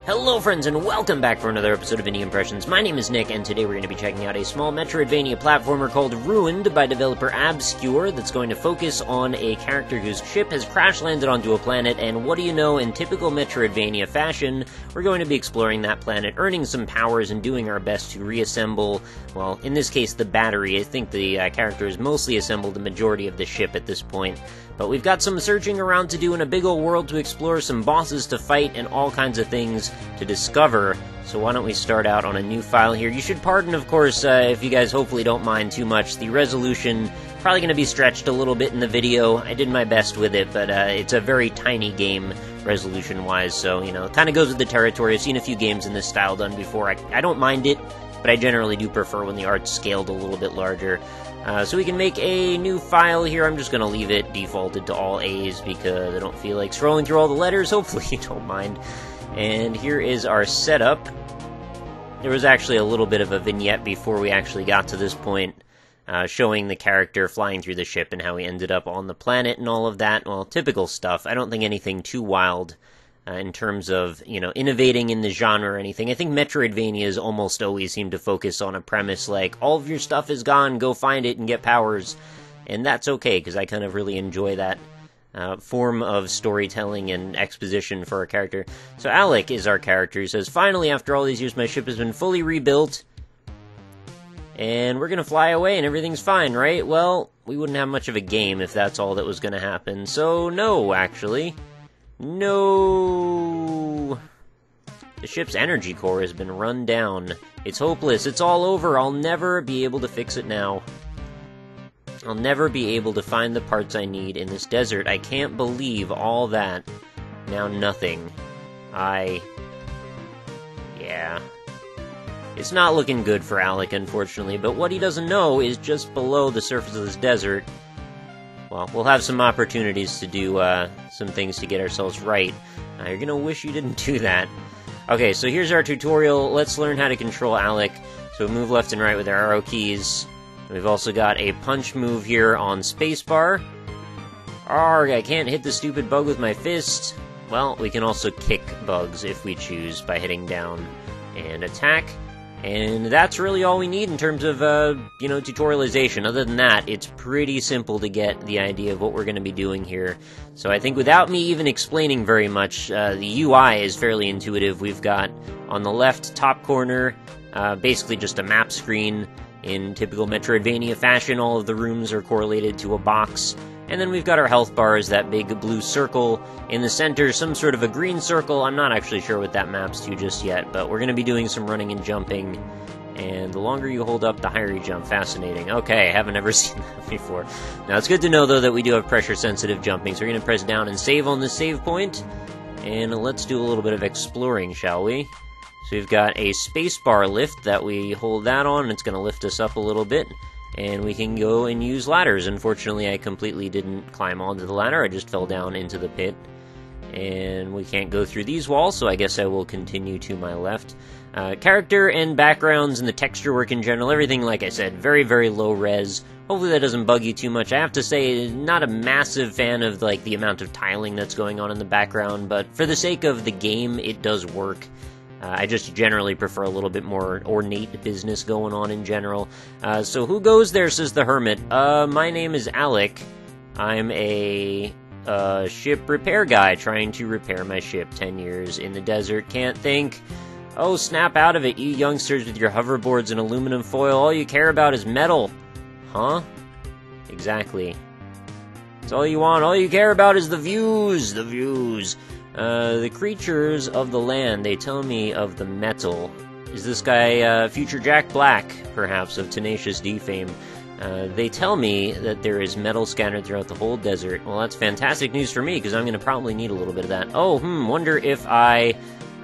Hello friends and welcome back for another episode of Indie Impressions. My name is Nick and today we're going to be checking out a small Metroidvania platformer called Ruined by developer Obscure that's going to focus on a character whose ship has crash landed onto a planet, and what do you know, in typical Metroidvania fashion, we're going to be exploring that planet, earning some powers and doing our best to reassemble, well, in this case the battery. I think the character has mostly assembled the majority of the ship at this point. But we've got some searching around to do in a big old world to explore, some bosses to fight, and all kinds of things to discover. So why don't we start out on a new file here. You should pardon, of course, if you guys hopefully don't mind too much. The resolution probably going to be stretched a little bit in the video. I did my best with it, but it's a very tiny game resolution-wise, so, you know, it kind of goes with the territory. I've seen a few games in this style done before. I don't mind it, but I generally do prefer when the art's scaled a little bit larger. So we can make a new file here. I'm just going to leave it defaulted to all A's because I don't feel like scrolling through all the letters. Hopefully you don't mind. And here is our setup. There was actually a little bit of a vignette before we actually got to this point, showing the character flying through the ship and how he ended up on the planet and all of that. Well, typical stuff. I don't think anything too wild in terms of, you know, innovating in the genre or anything. I think Metroidvanias almost always seem to focus on a premise like, all of your stuff is gone, go find it and get powers. And that's okay, because I kind of really enjoy that form of storytelling and exposition for a character. So Alec is our character. He says, finally, after all these years, my ship has been fully rebuilt, and we're gonna fly away and everything's fine, right? Well, we wouldn't have much of a game if that's all that was gonna happen. So no, actually. No! The ship's energy core has been run down. It's hopeless. It's all over. I'll never be able to fix it now. I'll never be able to find the parts I need in this desert. I can't believe all that. Now nothing. Yeah. It's not looking good for Alec, unfortunately, but what he doesn't know is just below the surface of this desert, well, we'll have some opportunities to do some things to get ourselves right. You're gonna wish you didn't do that. Okay, so here's our tutorial. Let's learn how to control Alec. So we move left and right with our arrow keys. We've also got a punch move here on spacebar. Arrgh, I can't hit the stupid bug with my fist. Well, we can also kick bugs if we choose by hitting down and attack. And that's really all we need in terms of, you know, tutorialization. Other than that, it's pretty simple to get the idea of what we're going to be doing here. So I think without me even explaining very much, the UI is fairly intuitive. We've got, on the left top corner, basically just a map screen. In typical Metroidvania fashion, all of the rooms are correlated to a box. And then we've got our health bars, that big blue circle. In the center, some sort of a green circle. I'm not actually sure what that maps to just yet, but we're going to be doing some running and jumping. And the longer you hold up, the higher you jump. Fascinating. Okay, I haven't ever seen that before. Now, it's good to know, though, that we do have pressure-sensitive jumping. So we're going to press down and save on the save point. And let's do a little bit of exploring, shall we? So we've got a spacebar lift that we hold that on, and it's going to lift us up a little bit. And we can go and use ladders. Unfortunately, I completely didn't climb onto the ladder. I just fell down into the pit. And we can't go through these walls, so I guess I will continue to my left. Character and backgrounds and the texture work in general, everything, like I said, very, very low res. Hopefully that doesn't bug you too much. I have to say, not a massive fan of, like, the amount of tiling that's going on in the background, but for the sake of the game, it does work. I just generally prefer a little bit more ornate business going on in general. So who goes there, says the hermit. My name is Alec. I'm a ship repair guy trying to repair my ship. 10 years in the desert, can't think. Oh, snap out of it, you youngsters with your hoverboards and aluminum foil. All you care about is metal. Huh? Exactly. That's all you want. All you care about is the views. The views. The creatures of the land, they tell me of the metal. Is this guy, future Jack Black, perhaps, of Tenacious D fame? They tell me that there is metal scattered throughout the whole desert. Well, that's fantastic news for me, because I'm going to probably need a little bit of that. Oh, wonder if I...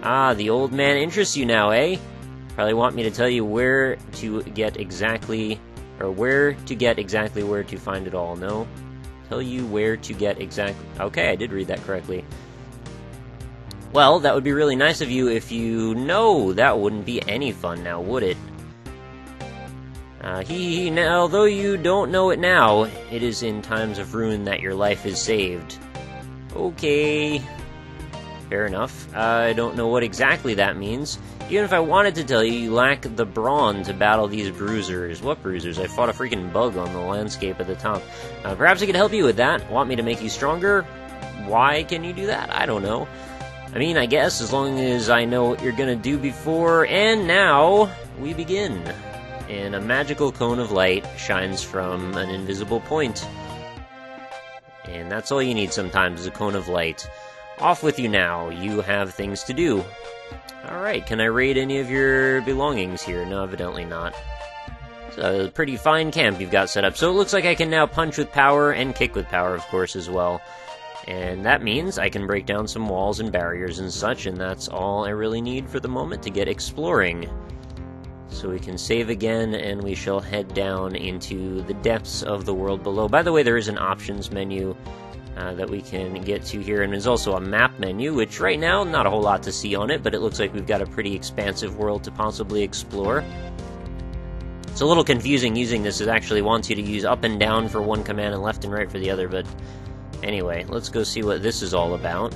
the old man interests you now, eh? Probably want me to tell you where to get exactly... or where to get exactly where to find it all, no? Tell you where to get exactly... Okay, I did read that correctly. Well, that would be really nice of you if you know. That wouldn't be any fun now, would it? Now, although you don't know it now, it is in times of ruin that your life is saved. Okay. Fair enough. I don't know what exactly that means. Even if I wanted to tell you, you lack the brawn to battle these bruisers. What bruisers? I fought a freaking bug on the landscape at the top. Perhaps I could help you with that. Want me to make you stronger? Why can you do that? I don't know. I mean, I guess, as long as I know what you're gonna do before. And now, we begin. And a magical cone of light shines from an invisible point. And that's all you need sometimes, is a cone of light. Off with you now. You have things to do. Alright, can I raid any of your belongings here? No, evidently not. It's a pretty fine camp you've got set up. So it looks like I can now punch with power and kick with power, of course, as well. And that means I can break down some walls and barriers and such, and that's all I really need for the moment to get exploring. So we can save again, and we shall head down into the depths of the world below. By the way, there is an options menu that we can get to here, and there's also a map menu, which right now, not a whole lot to see on it, but it looks like we've got a pretty expansive world to possibly explore. It's a little confusing using this. It actually wants you to use up and down for one command and left and right for the other, but anyway, let's go see what this is all about.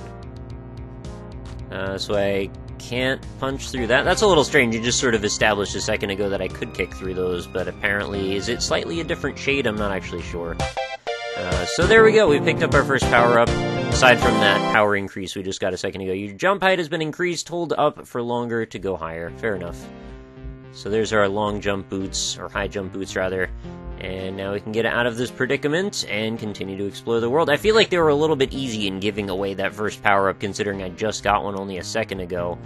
So I can't punch through that. That's a little strange. You just sort of established a second ago that I could kick through those, but apparently, is it slightly a different shade? I'm not actually sure. So there we go. We picked up our first power-up. Aside from that power increase we just got a second ago. Your jump height has been increased. Hold up for longer to go higher. Fair enough. So there's our long jump boots, or high jump boots rather. And now we can get out of this predicament and continue to explore the world. I feel like they were a little bit easy in giving away that first power-up, considering I just got one only a second ago.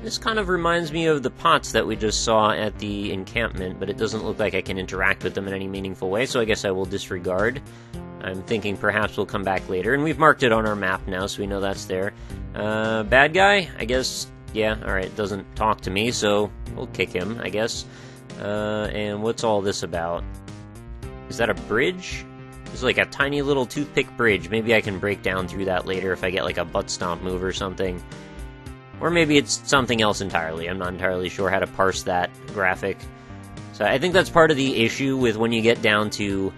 This kind of reminds me of the pots that we just saw at the encampment, but it doesn't look like I can interact with them in any meaningful way, so I guess I will disregard. I'm thinking perhaps we'll come back later, and we've marked it on our map now, so we know that's there. Bad guy? I guess, yeah, alright, doesn't talk to me, so we'll kick him, I guess. And what's all this about? Is that a bridge? It's like a tiny little toothpick bridge. Maybe I can break down through that later if I get like a butt stomp move or something. Or maybe it's something else entirely. I'm not entirely sure how to parse that graphic. So I think that's part of the issue with when you get down to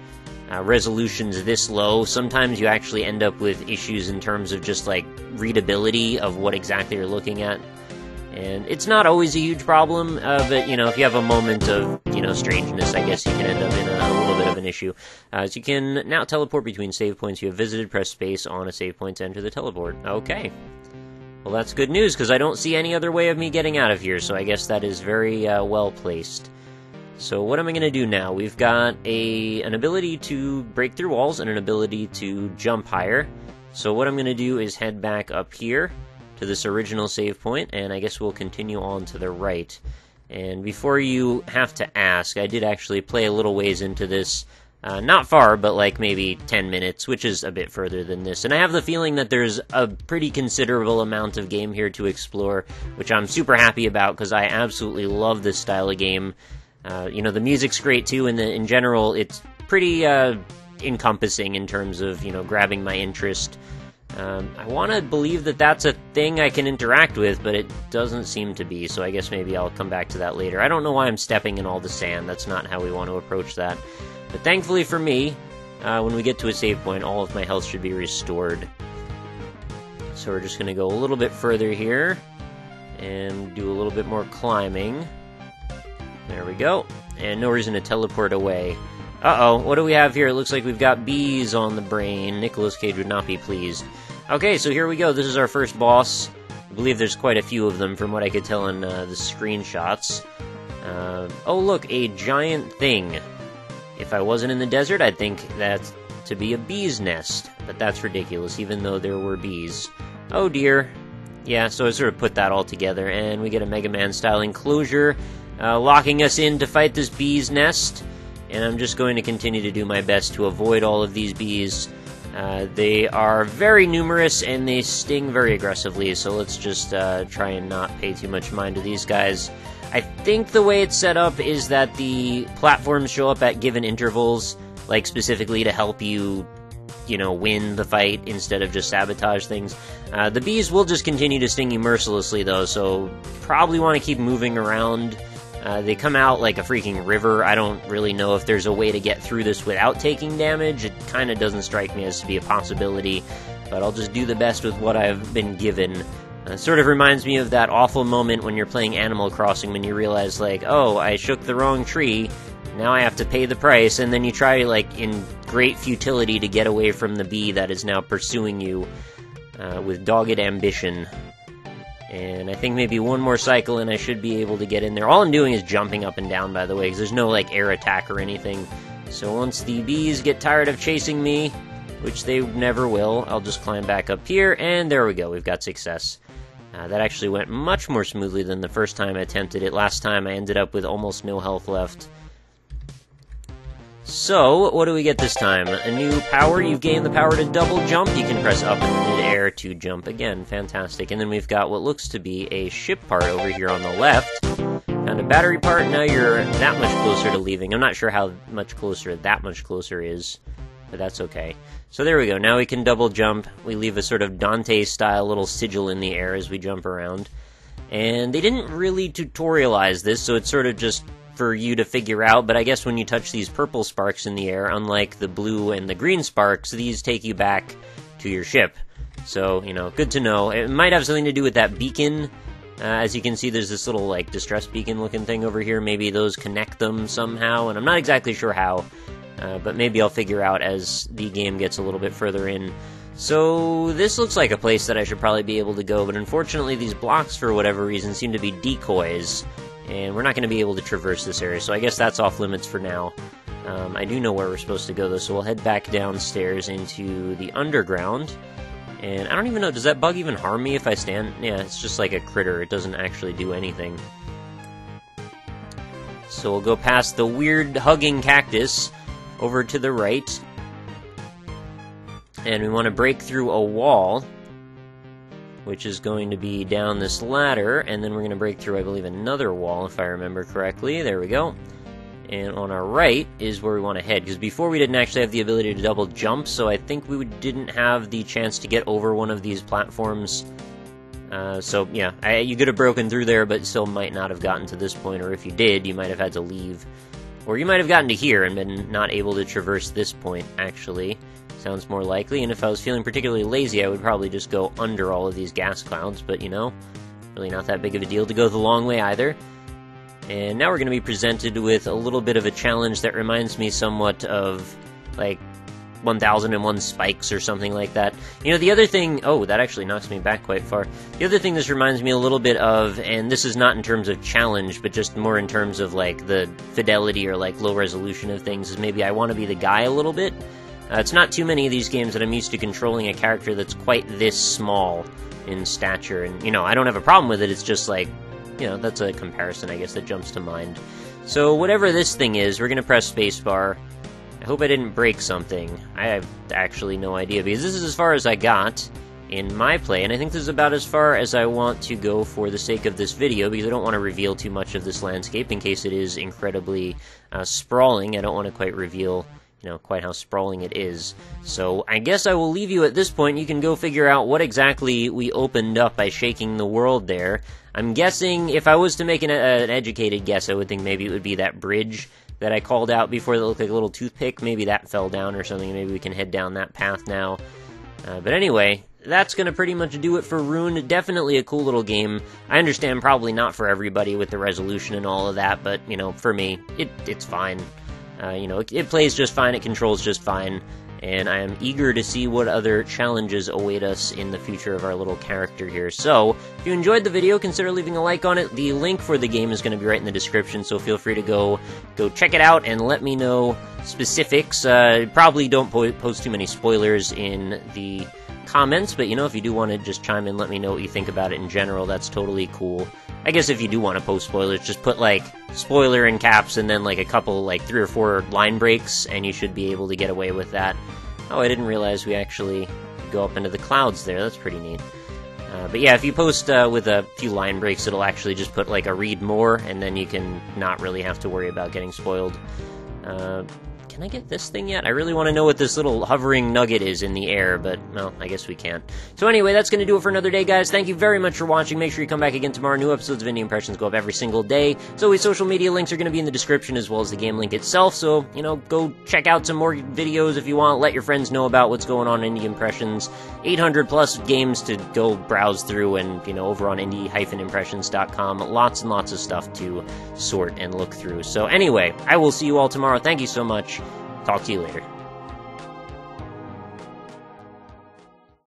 resolutions this low. Sometimes you actually end up with issues in terms of just like readability of what exactly you're looking at. And it's not always a huge problem, but, you know, if you have a moment of, you know, strangeness, I guess you can end up in a little bit of an issue. So you can now teleport between save points you have visited. Press space on a save point to enter the teleport. Okay. Well, that's good news, because I don't see any other way of me getting out of here, so I guess that is very well placed. So what am I going to do now? We've got an ability to break through walls and an ability to jump higher. So what I'm going to do is head back up here to this original save point, and I guess we'll continue on to the right. And before you have to ask, I did actually play a little ways into this. Not far, but like maybe 10 minutes, which is a bit further than this. And I have the feeling that there's a pretty considerable amount of game here to explore, which I'm super happy about, because I absolutely love this style of game. You know, the music's great too, and in general, it's pretty encompassing in terms of, you know, grabbing my interest. I want to believe that that's a thing I can interact with, but it doesn't seem to be, so I guess maybe I'll come back to that later. I don't know why I'm stepping in all the sand. That's not how we want to approach that. But thankfully for me, when we get to a save point, all of my health should be restored. So we're just going to go a little bit further here and do a little bit more climbing. There we go. And no reason to teleport away. Uh-oh, what do we have here? It looks like we've got bees on the brain. Nicolas Cage would not be pleased. Okay, so here we go. This is our first boss. I believe there's quite a few of them from what I could tell in the screenshots. Oh, look, a giant thing. If I wasn't in the desert, I'd think that to be a bee's nest. But that's ridiculous, even though there were bees. Oh, dear. Yeah, so I sort of put that all together, and we get a Mega Man-style enclosure, locking us in to fight this bee's nest. And I'm just going to continue to do my best to avoid all of these bees. They are very numerous, and they sting very aggressively, so let's just try and not pay too much mind to these guys. I think the way it's set up is that the platforms show up at given intervals, like specifically to help you, you know, win the fight instead of just sabotage things. The bees will just continue to sting you mercilessly, though, so probably want to keep moving around. They come out like a freaking river. I don't really know if there's a way to get through this without taking damage. It kind of doesn't strike me as to be a possibility, but I'll just do the best with what I've been given. Sort of reminds me of that awful moment when you're playing Animal Crossing when you realize, like, oh, I shook the wrong tree, now I have to pay the price, and then you try, like, in great futility to get away from the bee that is now pursuing you with dogged ambition. And I think maybe one more cycle and I should be able to get in there. All I'm doing is jumping up and down, by the way, because there's no, like, air attack or anything. So once the bees get tired of chasing me, which they never will, I'll just climb back up here, and there we go, we've got success. That actually went much more smoothly than the first time I attempted it. Last time I ended up with almost no health left. So, what do we get this time? A new power. You've gained the power to double jump. You can press up in mid-air to jump again. Fantastic. And then we've got what looks to be a ship part over here on the left. Found a battery part. Now you're that much closer to leaving. I'm not sure how much closer that much closer is, but that's okay. So there we go. Now we can double jump. We leave a sort of Dante-style little sigil in the air as we jump around. And they didn't really tutorialize this, so it's sort of just for you to figure out, but I guess when you touch these purple sparks in the air, unlike the blue and the green sparks, these take you back to your ship. So, you know, good to know. It might have something to do with that beacon. As you can see, there's this little, like, distress beacon looking thing over here. Maybe those connect them somehow, and I'm not exactly sure how. But maybe I'll figure out as the game gets a little bit further in. So, this looks like a place that I should probably be able to go, but unfortunately these blocks, for whatever reason, seem to be decoys, and we're not going to be able to traverse this area, so I guess that's off limits for now. I do know where we're supposed to go, though, so we'll head back downstairs into the underground. And I don't even know, does that bug even harm me if I stand? Yeah, it's just like a critter, it doesn't actually do anything. So we'll go past the weird hugging cactus over to the right, and we want to break through a wall, which is going to be down this ladder, and then we're going to break through, I believe, another wall, if I remember correctly. There we go. And on our right is where we want to head, because before we didn't actually have the ability to double jump, so I think we didn't have the chance to get over one of these platforms. So, yeah, you could have broken through there, but still might not have gotten to this point, or if you did, you might have had to leave. Or you might have gotten to here and been not able to traverse this point, actually. Sounds more likely, and if I was feeling particularly lazy, I would probably just go under all of these gas clouds, but, you know, really not that big of a deal to go the long way either. And now we're going to be presented with a little bit of a challenge that reminds me somewhat of, like, 1001 Spikes or something like that. You know, the other thing... Oh, that actually knocks me back quite far. The other thing this reminds me a little bit of, and this is not in terms of challenge, but just more in terms of, like, the fidelity or, like, low resolution of things, is maybe I want to be the guy a little bit. It's not too many of these games that I'm used to controlling a character that's quite this small in stature, and, you know, I don't have a problem with it, it's just like, you know, that's a comparison, I guess, that jumps to mind. So, whatever this thing is, we're gonna press spacebar. I hope I didn't break something. I have actually no idea, because this is as far as I got in my play, and I think this is about as far as I want to go for the sake of this video, because I don't want to reveal too much of this landscape in case it is incredibly sprawling. I don't want to quite reveal, you know, quite how sprawling it is. So I guess I will leave you at this point. You can go figure out what exactly we opened up by shaking the world there. I'm guessing, if I was to make an educated guess, I would think maybe it would be that bridge that I called out before that looked like a little toothpick. Maybe that fell down or something, maybe we can head down that path now. But anyway, that's going to pretty much do it for Rune. Definitely a cool little game. I understand probably not for everybody with the resolution and all of that, but, you know, for me, it's fine. You know, it plays just fine, it controls just fine, and I am eager to see what other challenges await us in the future of our little character here. So, if you enjoyed the video, consider leaving a like on it. The link for the game is going to be right in the description, so feel free to go check it out and let me know specifics. Probably don't post too many spoilers in the comments, but, you know, if you do want to just chime in, let me know what you think about it in general, that's totally cool. I guess if you do want to post spoilers, just put, like, spoiler in caps and then, like, a couple, like, 3 or 4 line breaks, and you should be able to get away with that. Oh, I didn't realize we actually go up into the clouds there. That's pretty neat. But yeah, if you post with a few line breaks, it'll actually just put, like, a read more, and then you can not really have to worry about getting spoiled. Can can I get this thing yet? I really want to know what this little hovering nugget is in the air, but, well, I guess we can't. So anyway, that's going to do it for another day, guys. Thank you very much for watching. Make sure you come back again tomorrow. New episodes of Indie Impressions go up every single day. As always, social media links are going to be in the description, as well as the game link itself, so, you know, go check out some more videos if you want. Let your friends know about what's going on in Indie Impressions. 800 plus games to go browse through, and, you know, over on indie-impressions.com. Lots and lots of stuff to sort and look through. So anyway, I will see you all tomorrow. Thank you so much. Talk to you later.